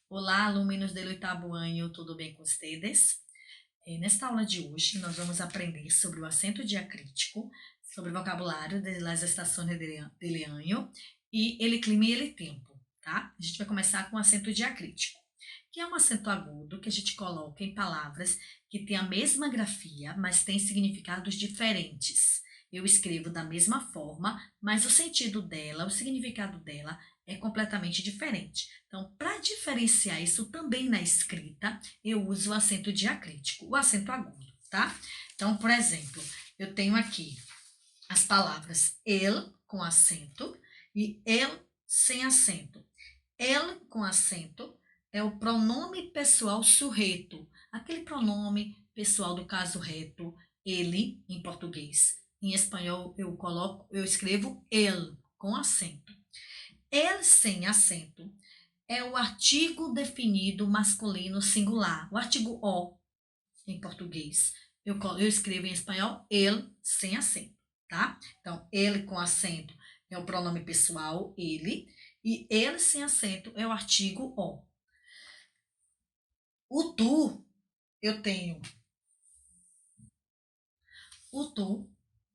Olá, alunos do oitavo ano, tudo bem com vocês? Nesta aula de hoje, nós vamos aprender sobre o acento diacrítico, sobre o vocabulário das estações de ano e ele clima e ele tempo, tá? A gente vai começar com o acento diacrítico, que é um acento agudo que a gente coloca em palavras que têm a mesma grafia, mas têm significados diferentes. Eu escrevo da mesma forma, mas o sentido dela, o significado dela é completamente diferente. Então, para diferenciar isso também na escrita, eu uso o acento diacrítico, o acento agudo, tá? Então, por exemplo, eu tenho aqui as palavras ele com acento e ele sem acento. Ele com acento é o pronome pessoal surreto, aquele pronome pessoal do caso reto, ele em português. Em espanhol eu escrevo ele com acento. Ele sem acento é o artigo definido masculino singular, o artigo o em português. Eu escrevo em espanhol ele sem acento, tá? Então, ele com acento é o pronome pessoal, ele, e ele sem acento é o artigo o. O tu, eu tenho o tu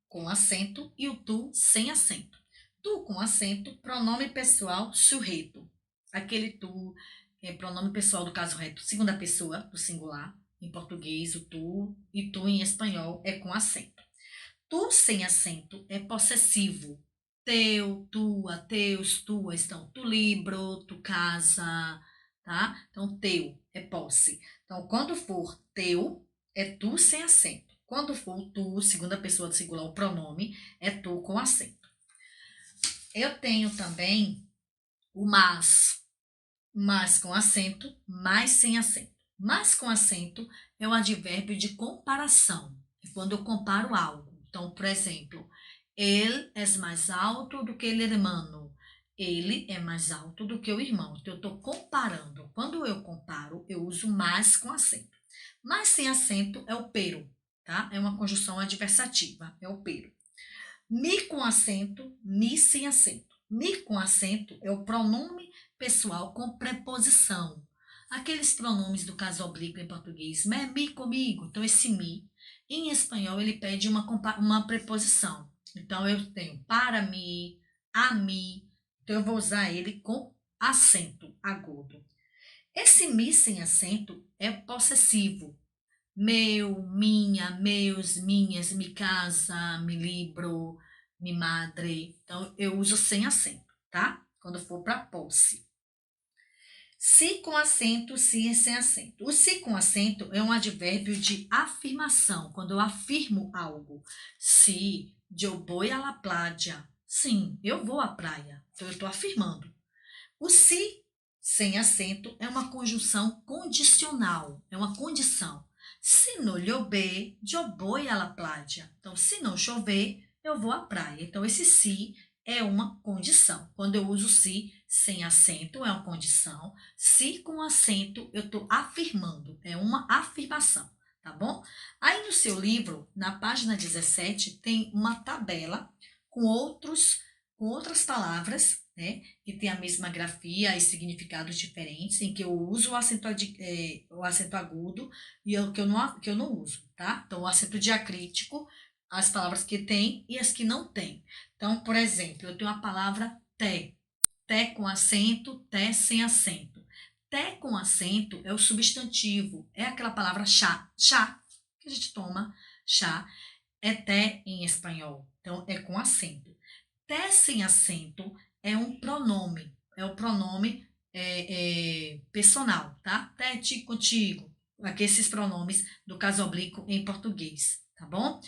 com acento e o tu sem acento. Tu com acento, pronome pessoal surreto. Aquele tu é pronome pessoal do caso reto, segunda pessoa do singular, em português, o tu, e tu em espanhol é com acento. Tu sem acento é possessivo. Teu, tua, teus, tuas. Então, tu libro, tu casa, tá? Então, teu é posse. Então, quando for teu, é tu sem acento. Quando for tu, segunda pessoa do singular, o pronome, é tu com acento. Eu tenho também o mas com acento, mais sem acento. Mas com acento é o advérbio de comparação, é quando eu comparo algo. Então, por exemplo, ele é mais alto do que el hermano. Ele é mais alto do que o irmão. Então, eu estou comparando. Quando eu comparo, eu uso mais com acento. Mas sem acento é o pero, tá? É uma conjunção adversativa, é o pero. Mi com acento, mi sem acento. Mi com acento é o pronome pessoal com preposição. Aqueles pronomes do caso oblíquo em português, me, comigo. Então, esse mi, em espanhol, ele pede uma preposição. Então, eu tenho para mim, a mim. Então, eu vou usar ele com acento agudo. Esse mi sem acento é possessivo. Meu, minha, meus, minhas, mi casa, mi libro, mi madre. Então, eu uso sem acento, tá? Quando for para posse. Si com acento, si sem acento. O si com acento é um advérbio de afirmação, quando eu afirmo algo. Si, eu vou a la playa. Sim, eu vou à praia. Então, eu estou afirmando. O si sem acento é uma conjunção condicional, é uma condição. Se não chover, eu vou a la playa. Então, se não chover, eu vou à praia. Então, esse se é uma condição. Quando eu uso se sem acento, é uma condição. Se com acento, eu estou afirmando, é uma afirmação, tá bom? Aí no seu livro, na página 17, tem uma tabela com outras palavras, né, que tem a mesma grafia e significados diferentes, em que eu uso o acento agudo e que eu não uso, tá? Então, o acento diacrítico, as palavras que tem e as que não tem. Então, por exemplo, eu tenho a palavra té. Té com acento, té sem acento. Té com acento é o substantivo, é aquela palavra chá. Chá, que a gente toma, chá, é té em espanhol. Então, é com acento. Té sem acento é um pronome, é o pronome personal, tá? Té, ti, contigo, esses pronomes do caso oblíquo em português, tá bom?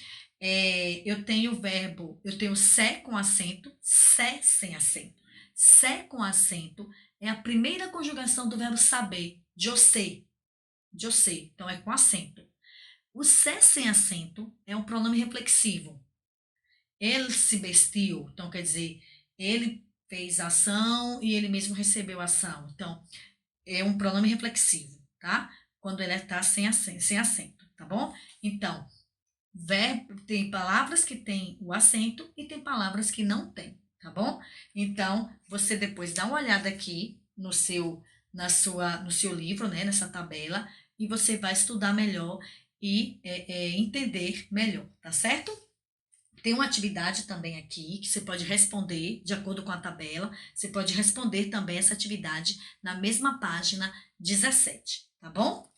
Eu tenho o verbo, eu tenho sé com acento, sé sem acento. Sé com acento é a primeira conjugação do verbo saber, eu sei, então é com acento. O sé sem acento é um pronome reflexivo. Ele se vestiu, então quer dizer, ele fez a ação e ele mesmo recebeu a ação. Então, é um pronome reflexivo, tá? Quando ele está sem acento, tá bom? Então, verbo, tem palavras que têm o acento e tem palavras que não têm, tá bom? Então, você depois dá uma olhada aqui no seu livro, né, nessa tabela, e você vai estudar melhor e entender melhor, tá certo? Tem uma atividade também aqui que você pode responder de acordo com a tabela. Você pode responder também essa atividade na mesma página 17, tá bom?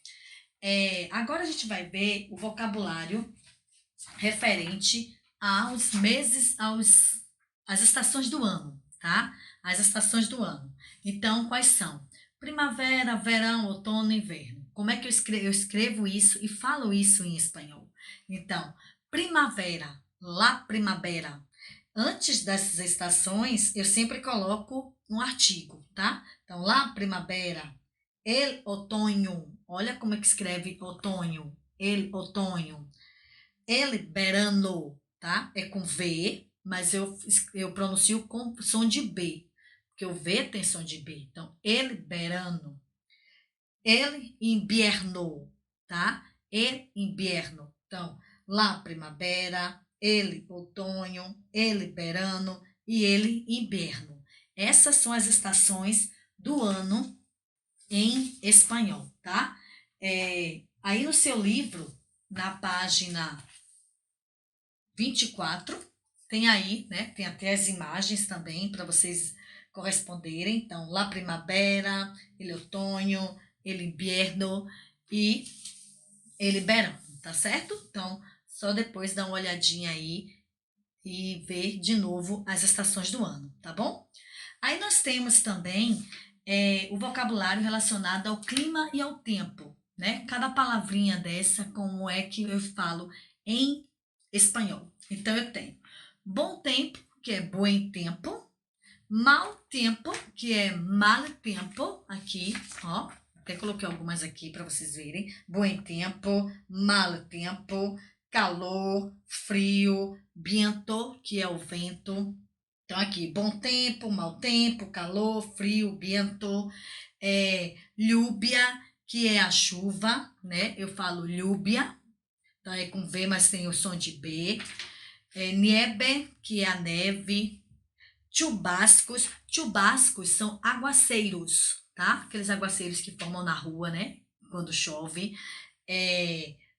Agora a gente vai ver o vocabulário referente aos meses, às estações do ano, tá? As estações do ano. Então, quais são? Primavera, verão, outono, inverno. Como é que eu escrevo isso e falo isso em espanhol? Então, primavera, la primavera. Antes dessas estações, eu sempre coloco um artigo, tá? Então, la primavera, el otoño. Olha como é que escreve otoño, el otoño. El verano, tá? É com V, mas eu pronuncio com som de B, porque o V tem som de B. Então, el verano. El invierno, tá? El invierno. Então, la primavera, el otoño, el verano e el invierno. Essas são as estações do ano em espanhol, tá? Aí no seu livro, na página 24, tem aí, né? Tem até as imagens também para vocês corresponderem. Então, la primavera, el otoño, el invierno e el verão, tá certo? Então, só depois dar uma olhadinha aí e ver de novo as estações do ano, tá bom? Aí nós temos também o vocabulário relacionado ao clima e ao tempo, né? Cada palavrinha dessa, como é que eu falo em espanhol. Então, eu tenho bom tempo, que é buen tempo, mau tempo, que é mal tempo, aqui, ó, até coloquei algumas aqui para vocês verem, buen tempo, mal tempo, calor, frio, viento, que é o vento. Então, aqui, bom tempo, mau tempo, calor, frio, viento, lluvia, que é a chuva, né? Eu falo lluvia, então é com V, mas tem o som de B. Nieve, que é a neve. Chubascos. Chubascos são aguaceiros, tá? Aqueles aguaceiros que formam na rua, né? Quando chove.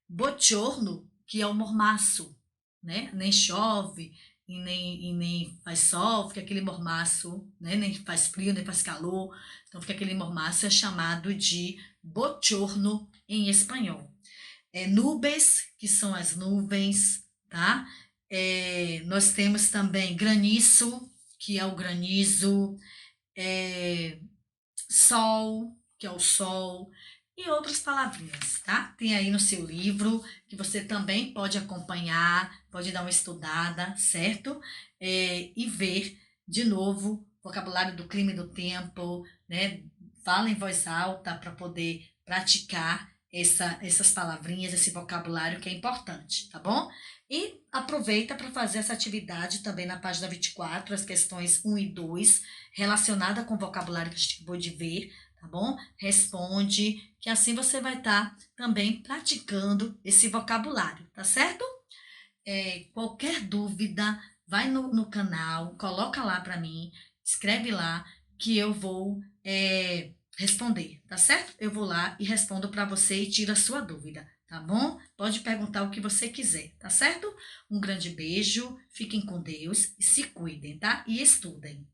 Bochorno, que é o mormaço, né? Nem chove e nem faz sol, fica aquele mormaço, né? Nem faz frio, nem faz calor. Então fica aquele mormaço, é chamado de bochorno em espanhol. Nubes, que são as nuvens, tá? Nós temos também granizo, que é o granizo, sol, que é o sol, e outras palavrinhas, tá? Tem aí no seu livro, que você também pode acompanhar, pode dar uma estudada, certo? E ver de novo o vocabulário do clima e do tempo, né? Fala em voz alta para poder praticar essas palavrinhas, esse vocabulário que é importante, tá bom? E aproveita para fazer essa atividade também na página 24, as questões 1 e 2, relacionada com o vocabulário que a gente acabou de ver, tá bom? Responde, que assim você vai estar também praticando esse vocabulário, tá certo? Qualquer dúvida, vai no canal, coloca lá para mim, escreve lá que eu vou responder, tá certo? Eu vou lá e respondo para você e tiro a sua dúvida, tá bom? Pode perguntar o que você quiser, tá certo? Um grande beijo, fiquem com Deus e se cuidem, tá? E estudem.